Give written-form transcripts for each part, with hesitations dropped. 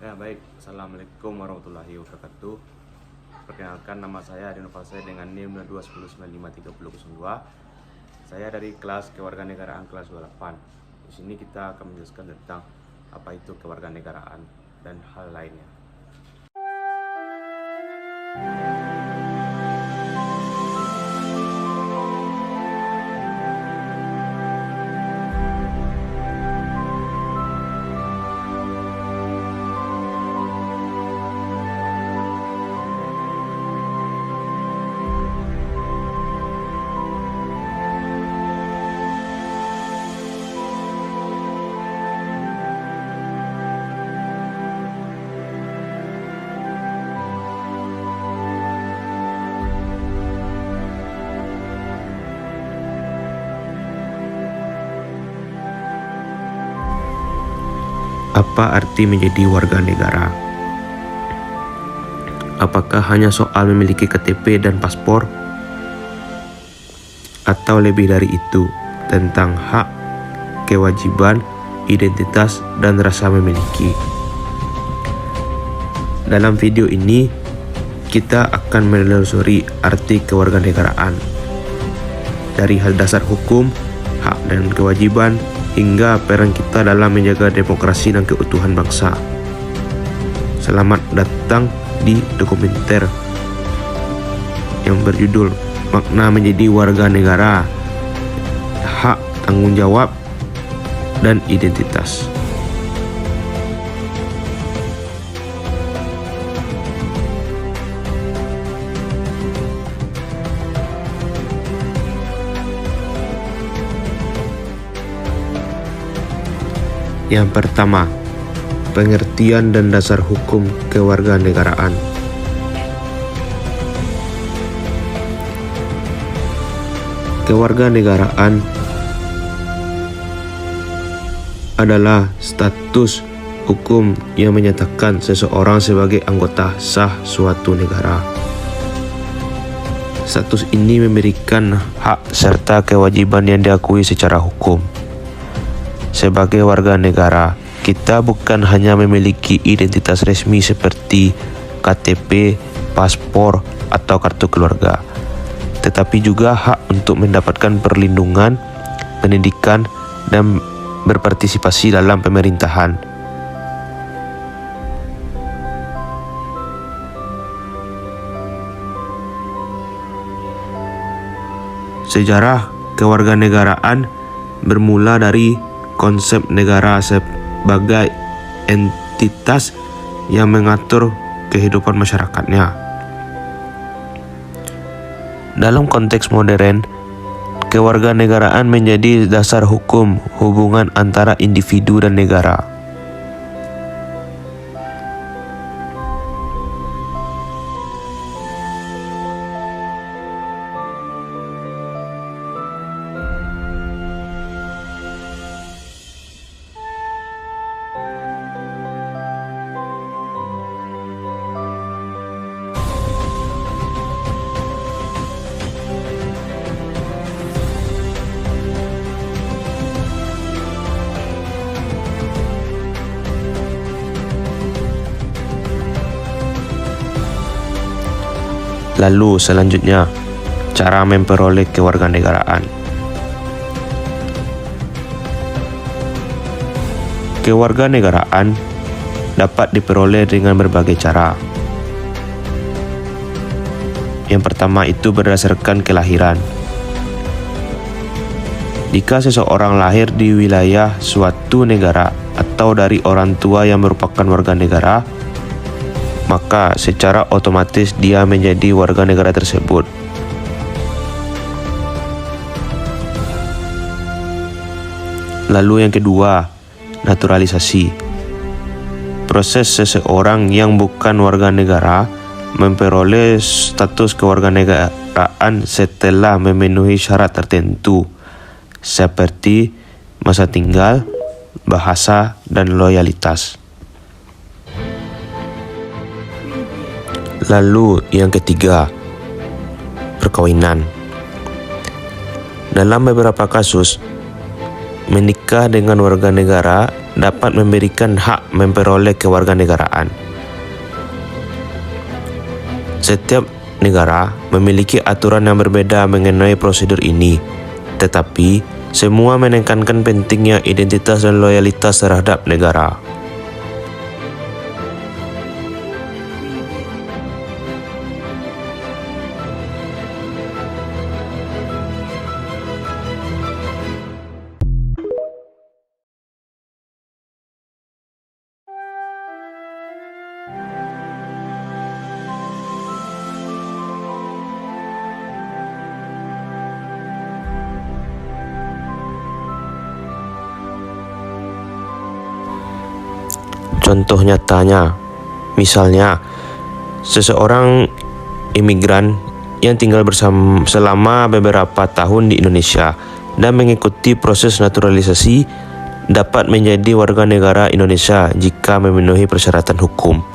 Ya baik, Assalamualaikum warahmatullahi wabarakatuh. Perkenalkan, nama saya Adino Falsai dengan NIM 219593002. Saya dari kelas kewarganegaraan kelas 28. Di sini kita akan menjelaskan tentang apa itu kewarganegaraan dan hal lainnya. Apa arti menjadi warga negara? Apakah hanya soal memiliki KTP dan paspor? Atau lebih dari itu, tentang hak, kewajiban, identitas, dan rasa memiliki? Dalam video ini, kita akan menelusuri arti kewarganegaraan dari hal dasar hukum, hak dan kewajiban, hingga peran kita dalam menjaga demokrasi dan keutuhan bangsa. Selamat datang di dokumenter yang berjudul Makna Menjadi Warga Negara, Hak, Tanggung Jawab, dan Identitas. Yang pertama, pengertian dan dasar hukum kewarganegaraan. Kewarganegaraan adalah status hukum yang menyatakan seseorang sebagai anggota sah suatu negara. Status ini memberikan hak serta kewajiban yang diakui secara hukum. Sebagai warga negara, kita bukan hanya memiliki identitas resmi seperti KTP, paspor, atau kartu keluarga, tetapi juga hak untuk mendapatkan perlindungan, pendidikan, dan berpartisipasi dalam pemerintahan. Sejarah kewarganegaraan bermula dari konsep negara sebagai entitas yang mengatur kehidupan masyarakatnya. Dalam konteks modern, kewarganegaraan menjadi dasar hukum hubungan antara individu dan negara. Lalu selanjutnya, cara memperoleh kewarganegaraan. Kewarganegaraan dapat diperoleh dengan berbagai cara. Yang pertama itu berdasarkan kelahiran. Jika seseorang lahir di wilayah suatu negara atau dari orang tua yang merupakan warga negara, maka secara otomatis dia menjadi warga negara tersebut. Lalu yang kedua, naturalisasi. Proses seseorang yang bukan warga negara memperoleh status kewarganegaraan setelah memenuhi syarat tertentu, seperti masa tinggal, bahasa, dan loyalitas. Lalu yang ketiga, perkawinan. Dalam beberapa kasus, menikah dengan warga negara dapat memberikan hak memperoleh kewarganegaraan. Setiap negara memiliki aturan yang berbeda mengenai prosedur ini, tetapi semua menekankan pentingnya identitas dan loyalitas terhadap negara. Contoh nyatanya, misalnya seseorang imigran yang tinggal selama beberapa tahun di Indonesia dan mengikuti proses naturalisasi dapat menjadi warga negara Indonesia jika memenuhi persyaratan hukum.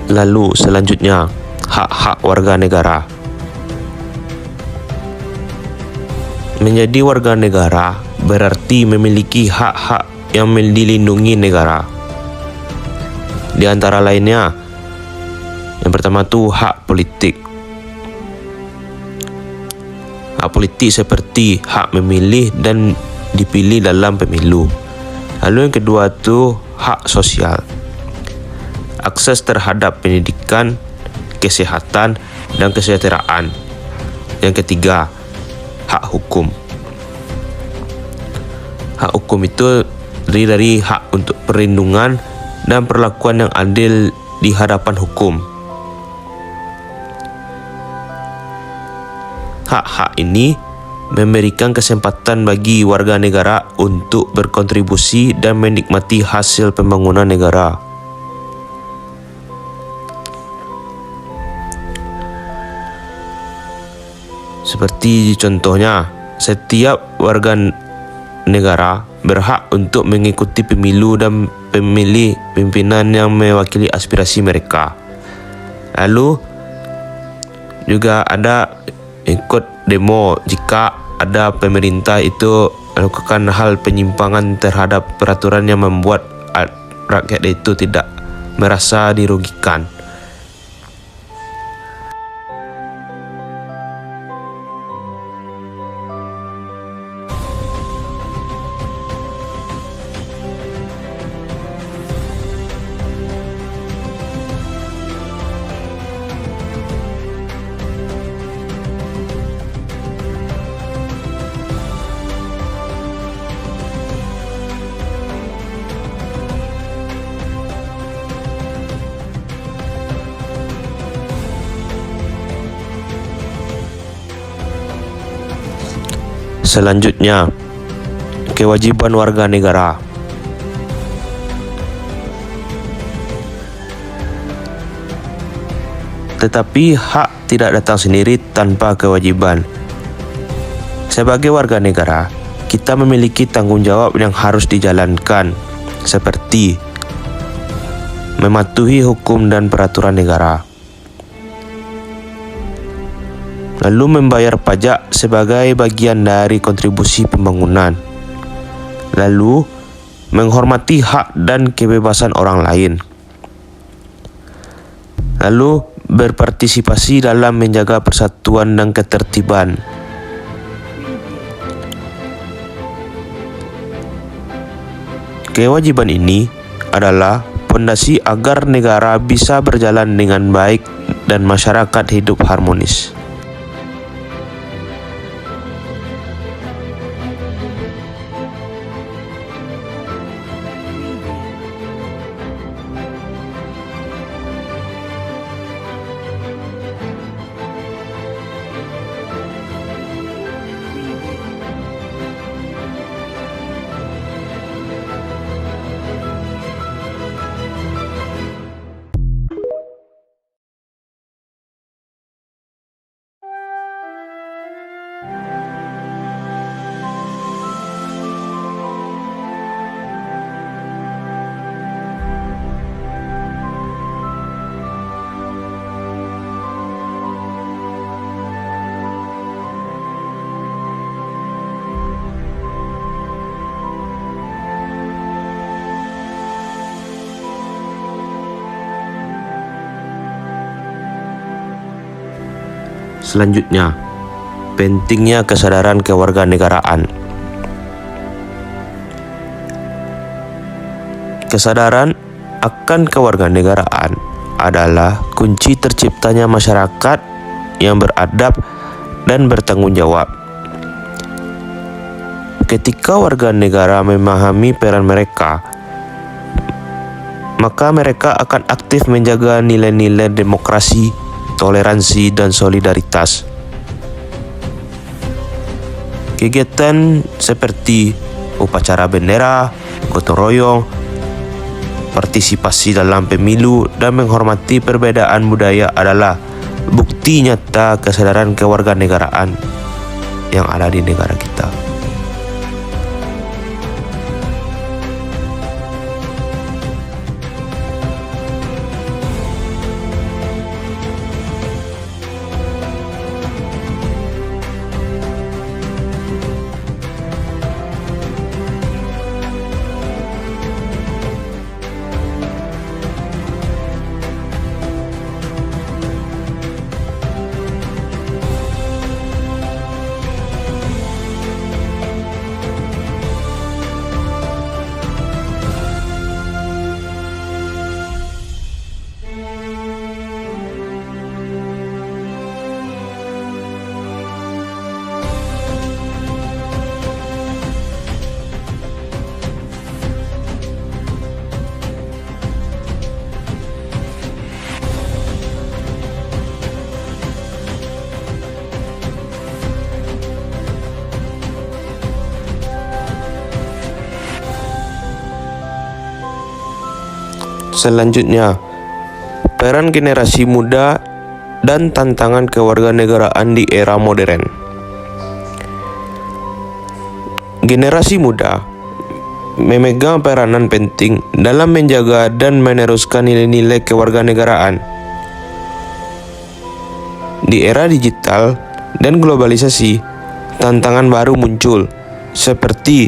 Lalu selanjutnya, hak-hak warga negara. Menjadi warga negara berarti memiliki hak-hak yang dilindungi negara. Di antara lainnya, yang pertama tuh hak politik. Hak politik seperti hak memilih dan dipilih dalam pemilu. Lalu yang kedua tuh hak sosial. Akses terhadap pendidikan, kesehatan, dan kesejahteraan. Yang ketiga, hak hukum. Hak hukum itu terdiri dari hak untuk perlindungan dan perlakuan yang adil di hadapan hukum. Hak-hak ini memberikan kesempatan bagi warga negara untuk berkontribusi dan menikmati hasil pembangunan negara. Seperti contohnya, setiap warga negara berhak untuk mengikuti pemilu dan memilih pimpinan yang mewakili aspirasi mereka. Lalu juga ada ikut demo jika ada pemerintah itu melakukan hal penyimpangan terhadap peraturan yang membuat rakyat itu tidak merasa dirugikan. Selanjutnya, kewajiban warga negara. Tetapi hak tidak datang sendiri tanpa kewajiban. Sebagai warga negara, kita memiliki tanggung jawab yang harus dijalankan, seperti mematuhi hukum dan peraturan negara. Lalu membayar pajak sebagai bagian dari kontribusi pembangunan. Lalu menghormati hak dan kebebasan orang lain. Lalu berpartisipasi dalam menjaga persatuan dan ketertiban. Kewajiban ini adalah pondasi agar negara bisa berjalan dengan baik dan masyarakat hidup harmonis. Selanjutnya, pentingnya kesadaran kewarganegaraan. Kesadaran akan kewarganegaraan adalah kunci terciptanya masyarakat yang beradab dan bertanggung jawab. Ketika warga negara memahami peran mereka, maka mereka akan aktif menjaga nilai-nilai demokrasi, toleransi, dan solidaritas. Kegiatan seperti upacara bendera, gotong royong, partisipasi dalam pemilu, dan menghormati perbedaan budaya adalah bukti nyata kesadaran kewarganegaraan yang ada di negara kita. Selanjutnya, peran generasi muda dan tantangan kewarganegaraan di era modern. Generasi muda memegang peranan penting dalam menjaga dan meneruskan nilai-nilai kewarganegaraan. Di era digital dan globalisasi, tantangan baru muncul, seperti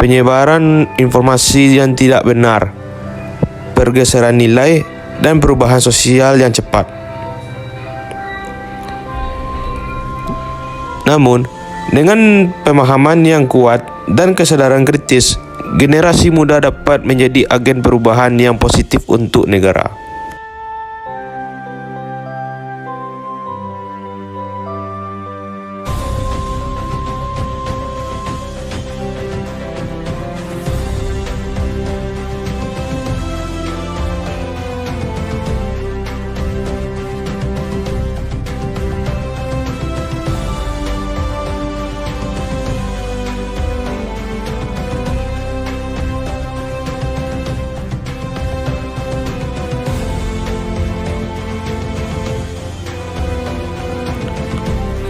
penyebaran informasi yang tidak benar, pergeseran nilai, dan perubahan sosial yang cepat. Namun, dengan pemahaman yang kuat dan kesadaran kritis, generasi muda dapat menjadi agen perubahan yang positif untuk negara.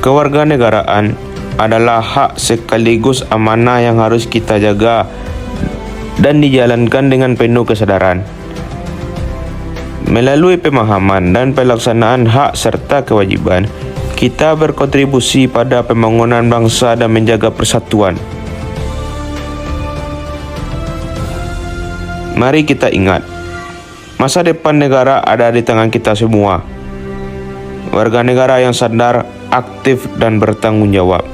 Kewarganegaraan adalah hak sekaligus amanah yang harus kita jaga dan dijalankan dengan penuh kesadaran. Melalui pemahaman dan pelaksanaan hak serta kewajiban, kita berkontribusi pada pembangunan bangsa dan menjaga persatuan. Mari kita ingat, masa depan negara ada di tangan kita semua. warga negara yang sadar, aktif, dan bertanggung jawab.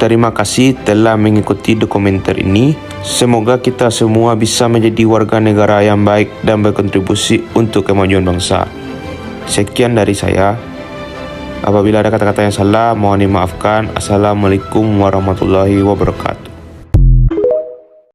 Terima kasih telah mengikuti dokumenter ini. Semoga kita semua bisa menjadi warga negara yang baik dan berkontribusi untuk kemajuan bangsa. Sekian dari saya. Apabila ada kata-kata yang salah, mohon dimaafkan. Assalamualaikum warahmatullahi wabarakatuh.